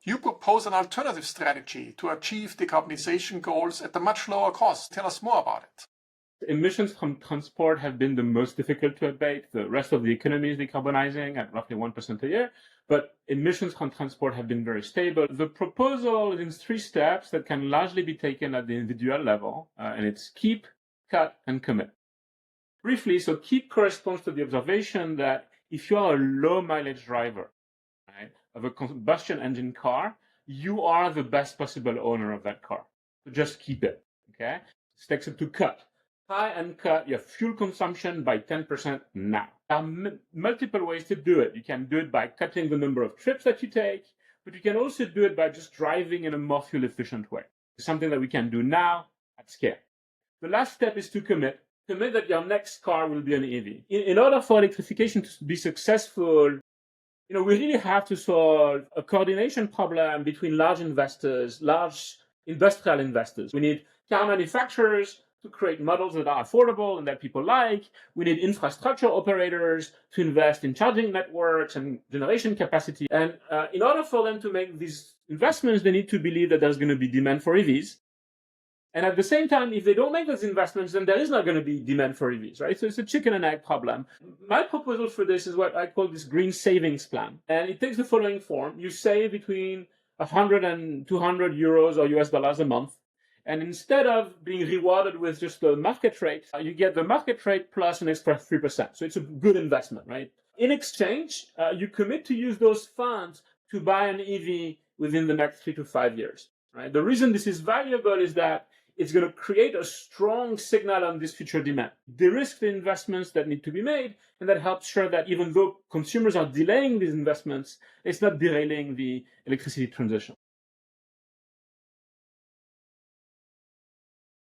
You propose an alternative strategy to achieve decarbonization goals at a much lower cost. Tell us more about it. Emissions from transport have been the most difficult to abate. The rest of the economy is decarbonizing at roughly 1% a year, but emissions from transport have been very stable. The proposal is in 3 steps that can largely be taken at the individual level, and it's keep, cut, and commit. Briefly, so keep corresponds to the observation that if you are a low mileage driver, right, of a combustion engine car, you are the best possible owner of that car. So just keep it, okay? This takes it to cut. Try and cut your fuel consumption by 10% now. There are multiple ways to do it. You can do it by cutting the number of trips that you take, but you can also do it by just driving in a more fuel efficient way. It's something that we can do now at scale. The last step is to commit. Commit that your next car will be an EV. In order for electrification to be successful, we really have to solve a coordination problem between large investors, large industrial investors. We need car manufacturers to create models that are affordable and that people like. We need infrastructure operators to invest in charging networks and generation capacity. And in order for them to make these investments, they need to believe that there's going to be demand for EVs. And at the same time, if they don't make those investments, then there is not going to be demand for EVs, right? So it's a chicken and egg problem. My proposal for this is what I call this green savings plan. And it takes the following form. You save between 100 and 200 euros or US dollars a month. And instead of being rewarded with just the market rate, you get the market rate plus an extra 3%. So it's a good investment, right? In exchange, you commit to use those funds to buy an EV within the next 3 to 5 years, right? The reason this is valuable is that it's going to create a strong signal on this future demand. De-risk the investments that need to be made, and that helps sure that even though consumers are delaying these investments, it's not derailing the electricity transition.